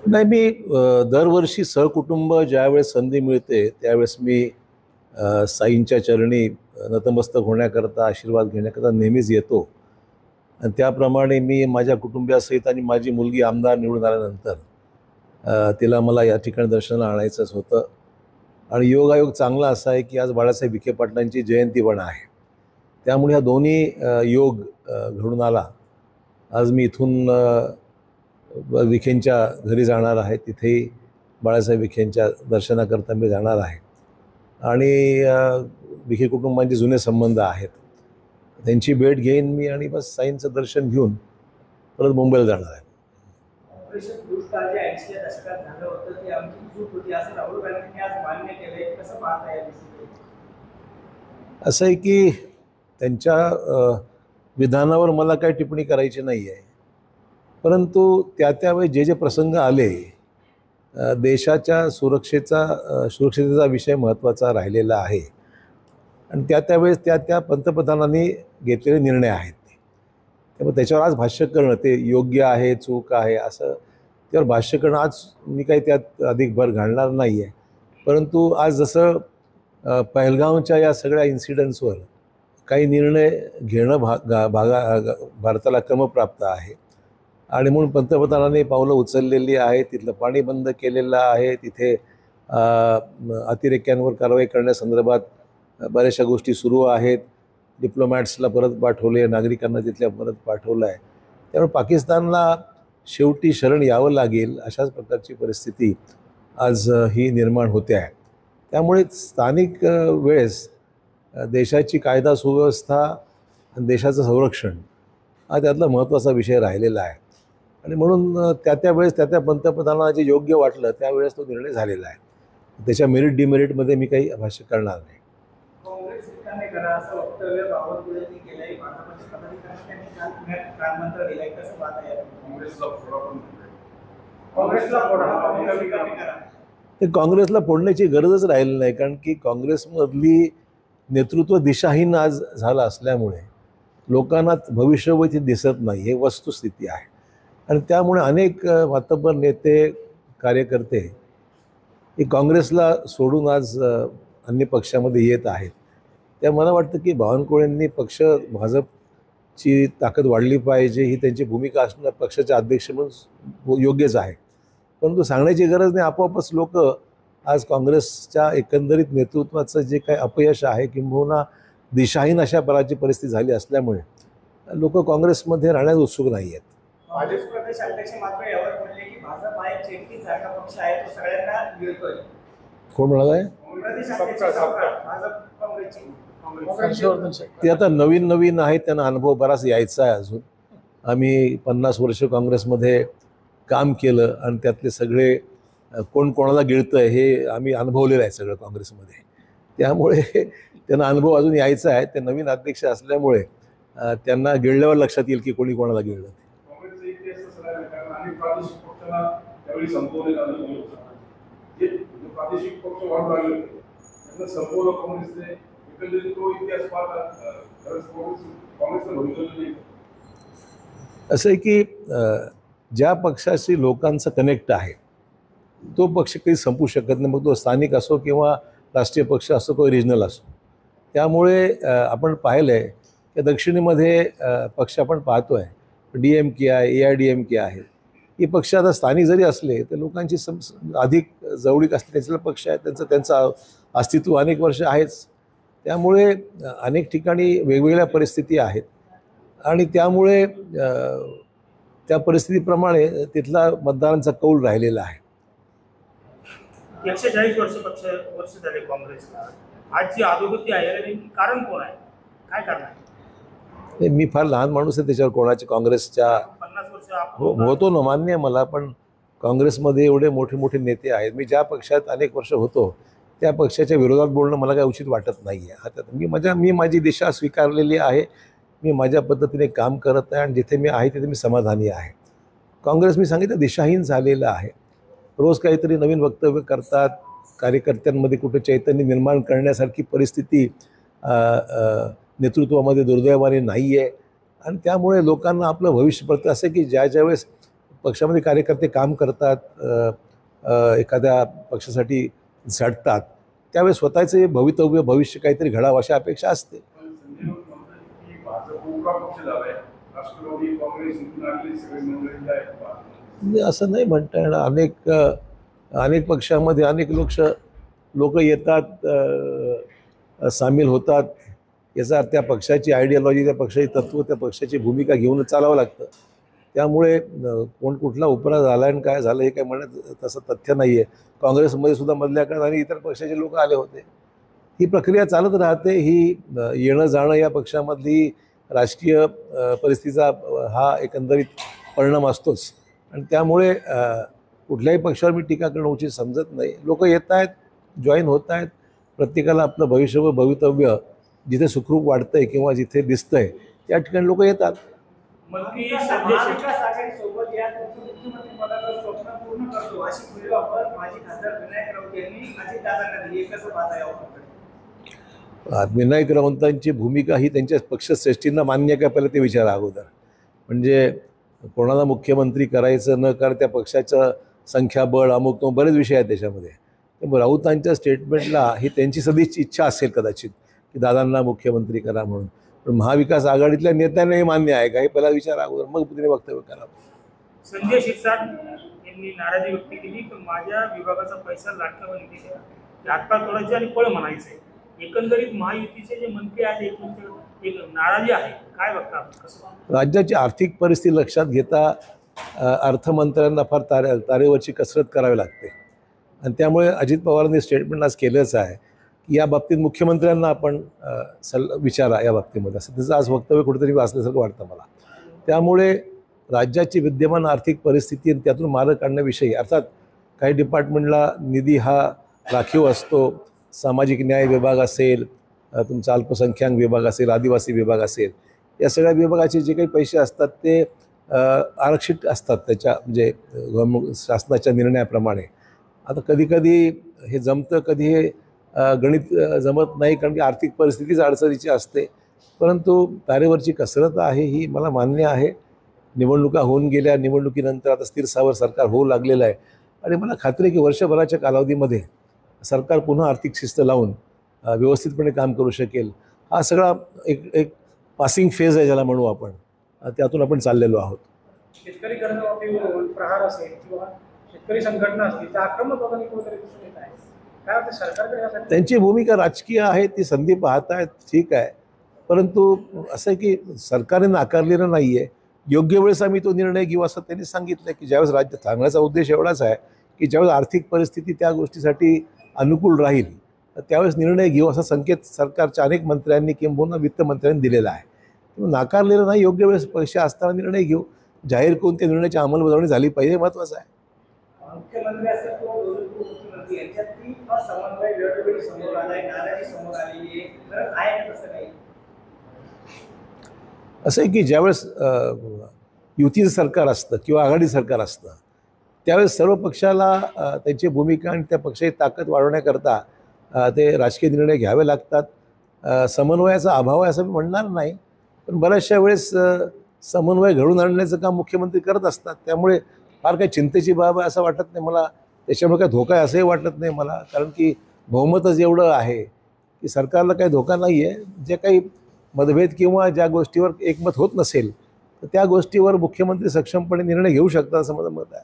नाही, मी दरवर्षी सहकुटुंब ज्यावेळेस संधी मिळते त्यावेळेस मी साईंच्या चरणी नतमस्तक होण्याकरता, आशीर्वाद घेण्याकरता नेहमीच येतो. आणि त्याप्रमाणे मी माझ्या कुटुंबियासहित आणि माझी मुलगी आमदार निवडून आल्यानंतर तिला मला या ठिकाणी दर्शनाला आणायचंच होतं. आणि योगायोग चांगला असा आहे की आज बाळासाहेब विखे पाटलांची जयंती पण आहे. त्यामुळे ह्या दोन्ही योग घडून आला. आज मी इथून विखेंच्या घरी जाणार आहे. तिथेही बाळासाहेब विखेंच्या दर्शनाकरता मी जाणार आहे. आणि विखे कुटुंबांचे जुने संबंध आहेत, त्यांची भेट घेईन मी आणि बस साईंचं दर्शन घेऊन परत मुंबईला जाणार आहे. असं आहे की त्यांच्या विधानावर मला काही टिप्पणी करायची नाही आहे, परंतु त्यावेळी जे प्रसंग आले, देशाच्या सुरक्षेचा विषय महत्त्वाचा राहिलेला आहे आणि त्यावेळेस त्या पंतप्रधानांनी घेतलेले निर्णय आहेत. त्यामुळे त्याच्यावर आज भाष्य करणं ते योग्य आहे, चूक आहे असं त्यावर भाष्य करणं आज मी काही त्यात अधिक भर घालणार नाही आहे. परंतु आज जसं पहलगामच्या या सगळ्या इन्सिडंट्सवर काही निर्णय घेणं भारताला क्रमप्राप्त आहे आणि म्हणून पंतप्रधानांनी पावलं उचललेली आहे. तिथलं पाणी बंद केलेलं आहे, तिथे अतिरेक्यांवर कारवाई करण्यासंदर्भात बऱ्याचशा गोष्टी सुरू आहेत. डिप्लोमॅट्सला परत पाठवले, नागरिकांना तिथल्या परत पाठवलं आहे. त्यामुळे पाकिस्तानला शेवटी शरण यावं लागेल अशाच प्रकारची परिस्थिती आज ही निर्माण होते आहे. त्यामुळे स्थानिक वेळेस देशाची कायदा सुव्यवस्था आणि देशाचं संरक्षण हा त्यातला महत्त्वाचा विषय राहिलेला आहे आणि म्हणून त्यावेळेस त्या पंतप्रधानाला जे योग्य वाटलं त्यावेळेस तो निर्णय झालेला आहे. त्याच्या मेरिट डिमेरिटमध्ये मी काही भाष्य करणार नाही. ते काँग्रेसला फोडण्याची गरजच राहिली नाही, कारण की काँग्रेसमधली नेतृत्व दिशाहीन आज झालं असल्यामुळे लोकांना भविष्यवती दिसत नाही, हे वस्तुस्थिती आहे. आणि त्यामुळे अनेक मातब्बर नेते, कार्यकर्ते हे काँग्रेसला सोडून आज अन्य पक्षामध्ये येत आहेत. त्या मला वाटतं की बावनकुळेंनी भाजपची ताकद वाढली पाहिजे ही त्यांची भूमिका असणं पक्षाचे अध्यक्ष म्हणून योग्यच आहे. परंतु सांगण्याची गरज नाही, आपोआपच लोक आज काँग्रेसच्या एकंदरीत नेतृत्वाचं जे काही अपयश आहे किंबहुना दिशाहीन अशा प्रकारची परिस्थिती झाली असल्यामुळे लोक काँग्रेसमध्ये राहण्यास उत्सुक नाही आहेत. भाजप प्रदेश अध्यक्ष मात्र यावर बोलले की भाजप हा एक चेतकीसारखा पक्ष आहे, तो सगळ्यांना मिळतोय. कोण म्हणाला आहे? ते आता नवीन आहेत, त्यांना अनुभव बराच यायचा आहे. अजून आम्ही 50 वर्ष काँग्रेसमध्ये काम केलं आणि त्यातले सगळे कोण कोणाला गिळतं हे आम्ही अनुभवलेलं आहे सगळं काँग्रेसमध्ये. त्यामुळे त्यांना अनुभव अजून यायचा आहे. ते नवीन अध्यक्ष असल्यामुळे त्यांना गिळल्यावर लक्षात येईल की कोणी कोणाला गिळलं. असं आहे की ज्या पक्षाशी लोकांचं कनेक्ट आहे तो पक्ष काही संपू शकत नाही, मग तो स्थानिक असो किंवा राष्ट्रीय पक्ष असो किंवा रिजनल असो. त्यामुळे आपण पाहिलं आहे की दक्षिणेमध्ये पक्ष आपण पाहतो आहे, DMK आहे, AIDMK आहे. हे पक्ष आता स्थानिक जरी असले तर लोकांची अधिक जवळीक असते त्याचा पक्ष आहे, त्यांचं अस्तित्व अनेक वर्ष आहेच. त्यामुळे अनेक ठिकाणी वेगवेगळ्या परिस्थिती आहेत आणि त्यामुळे त्या परिस्थितीप्रमाणे तिथला मतदारांचा कौल राहिलेला आहे. 140 वर्ष झाले काँग्रेसला. आज जी अधोगती आहे कारण कोण आहे, काय कारण आहे? मी फार लहान माणूस आहे, त्याच्यावर कोणाच्या काँग्रेसच्या 50 वर्ष होतो ना, मान्य आहे मला. पण काँग्रेसमध्ये एवढे मोठे मोठे नेते आहेत, मी ज्या पक्षात अनेक वर्ष होतो त्या पक्षाच्या विरोधात बोलणं मला काही उचित वाटत नाही आहे. आता मी माझी दिशा स्वीकारलेली आहे, मी माझ्या पद्धतीने काम करत आहे आणि जिथे मी आहे तिथे मी समाधानी आहे. काँग्रेस मी सांगितलं दिशाहीन झालेलं आहे. रोज काहीतरी नवीन वक्तव्य करतात, कार्यकर्त्यांमध्ये कुठे चैतन्य निर्माण करण्यासारखी परिस्थिती नेतृत्वामध्ये दुर्दैवाने नाही आहे. आणि त्यामुळे लोकांना आपलं भविष्य पडतं असं की ज्या वेळेस पक्षामध्ये कार्यकर्ते काम करतात, एखाद्या पक्षासाठी झटतात, त्यावेळेस स्वतःचे भविष्य काहीतरी घडावं अशा अपेक्षा असते. पण संजय राऊत म्हणतात की भाजप उपरा पक्ष झालाय, राष्ट्रवादी काँग्रेस इथून आणले सगळे मंडळी आहेत का? म्हणजे असं नाही म्हणता येणार. अनेक पक्षामध्ये अनेक लोक येतात, सामील होतात. याचा अर्थ त्या पक्षाची आयडियॉलॉजी, त्या पक्षाची तत्त्व, त्या पक्षाची भूमिका घेऊन चालावं लागतं. त्यामुळे कोण कुठला उपरा झाला आणि काय झालं हे काय म्हणत तसं तथ्य नाही आहे. काँग्रेसमध्ये सुद्धा मधल्या काळात आणि इतर पक्षाचे लोक आले होते. ही प्रक्रिया चालत राहते. ही येणं जाणं या पक्षामधली राजकीय परिस्थितीचा हा एकंदरीत परिणाम असतोच. आणि त्यामुळे कुठल्याही पक्षावर मी टीका करणं उचित समजत नाही. लोक येत आहेत, जॉईन होत आहेत. प्रत्येकाला आपलं भवितव्य जिथे सुखरूप वाटतंय किंवा जिथे दिसतंय त्या ठिकाणी लोक येतात. मंत्री महाविकास आघाडीसोबत या मुख्यमंत्री पदाचं स्वप्न पूर्ण करतो अशी खुली ऑफर माजी खासदार विनायक राऊत यांनी अजितदादांना दिली. कसं पाहता यावर? विनायक राऊतांची भूमिका ही त्यांच्या पक्षश्रेष्ठींना मान्य काय पहिलं ते विचारा अगोदर. म्हणजे कोणाला मुख्यमंत्री करायचं न कर, त्या पक्षाचं संख्याबळ अमुक तो बरेच विषय आहेत त्याच्यामध्ये. त्यामुळे राऊतांच्या स्टेटमेंटला ही त्यांची सदिच इच्छा असेल कदाचित की दादांना मुख्यमंत्री करा म्हणून. पण महाविकास आघाडीतल्या नेत्यांना हे मान्य आहे का हे पहिला विचार अगोदर, मग तिने वक्तव्य करावं. संजय शिरसाट यांनी नाराजी व्यक्त केली की माझ्या विभागाचा पैसा लाटकावर निघेल, हातपाय तोडायचे आणि पळ म्हणायचे. एकंदरीत महायुतीचे जे मंत्री आहेत एक नाराजी आहे. काय बघता आपण, कसं? राज्याची आर्थिक परिस्थिती लक्षात घेता अर्थमंत्र्यांना फार तारेवरची कसरत करावी लागते. आणि त्यामुळे अजित पवारांनी स्टेटमेंट आज केलंच आहे की या बाबतीत मुख्यमंत्र्यांना आपण विचारा या बाबतीमध्ये, असं त्याचं आज वक्तव्य कुठेतरी वाचल्यासारखं वाटतं मला. त्यामुळे राज्याची विद्यमान आर्थिक परिस्थिती आणि त्यातून मार्ग काढण्याविषयी, अर्थात काही डिपार्टमेंटला निधी हा राखीव असतो. सामाजिक न्याय विभाग असेल, तुमचा अल्पसंख्याक विभाग असेल, आदिवासी विभाग असेल, या सगळ्या विभागाचे जे काही पैसे असतात ते आरक्षित असतात त्याच्या म्हणजे शासनाच्या निर्णयाप्रमाणे. आता कधीकधी हे जमतं, कधी हे गणित जमत नाही, कारण की आर्थिक परिस्थितीच अडचणीची असते. परंतु तारेवरची कसरत आहे ही मला मान्य आहे. निवडणुका होऊन गेल्या, निवडणुकीनंतर आता स्थिर स्थावर सरकार होऊ लागलेलं आहे. आणि मला खात्री आहे की वर्षभराच्या कालावधीमध्ये सरकार पुन्हा आर्थिक शिस्त लावून व्यवस्थितपणे काम करू शकेल. हा सगळा एक पासिंग फेज आहे ज्याला म्हणू आपण, त्यातून आपण चाललेलो आहोत. शेतकरी कर्जमाफीवर प्रहार असेल किंवा शेतकरी संघटना असतील त्या आक्रमक वगैरे कुठेतरी दिसून येत आहे. काय वाटतं सरकारकडे यासाठी? त्यांची भूमिका राजकीय आहे, ती संधी पाहतायत, ठीक आहे. परंतु असं आहे की सरकारने नाकारलेलं नाही आहे. योग्य वेळेस आम्ही तो निर्णय घेऊ असं त्यांनी सांगितलं की ज्यावेळेस राज्य सांगण्याचा उद्देश एवढाच आहे की ज्यावेळेस आर्थिक परिस्थिती त्या गोष्टीसाठी अनुकूल राहील त्यावेळेस निर्णय घेऊ असा संकेत सरकारच्या अनेक मंत्र्यांनी किंबहुना वित्तमंत्र्यांनी दिलेला आहे. नाकारलेलं नाही, योग्य वेळेस पैसे असताना निर्णय घेऊ. जाहीर करून त्या निर्णयाची अंमलबजावणी झाली पाहिजे, महत्त्वाचं आहे. मुख्यमंत्री असेल किंवा उपमुख्यमंत्री यांच्यातली असमन्वय वेळोवेळी समोर आलाय, नाराजी समोर आलेली आहे. गरज आहे का तसं काही? असं आहे की ज्यावेळेस युतीचं सरकार असतं किंवा आघाडी सरकार असतं त्यावेळेस सर्व पक्षाला त्यांची भूमिका आणि त्या पक्षाची ताकद वाढवण्याकरता ते राजकीय निर्णय घ्यावे लागतात. समन्वयाचा अभाव आहे असं मी म्हणणार नाही, पण बऱ्याचशा वेळेस समन्वय घडवून आणण्याचं काम मुख्यमंत्री करत असतात. त्यामुळे फार काही चिंतेची बाब आहे असं वाटत नाही मला. त्याच्यामुळे काही धोका आहे असंही वाटत नाही मला, कारण की बहुमतच एवढं आहे की सरकारला काही धोका नाही आहे. जे काही मतभेद किंवा ज्या गोष्टीवर एकमत होत नसेल तर त्या गोष्टीवर मुख्यमंत्री सक्षमपणे निर्णय घेऊ शकतात असं माझं मत आहे.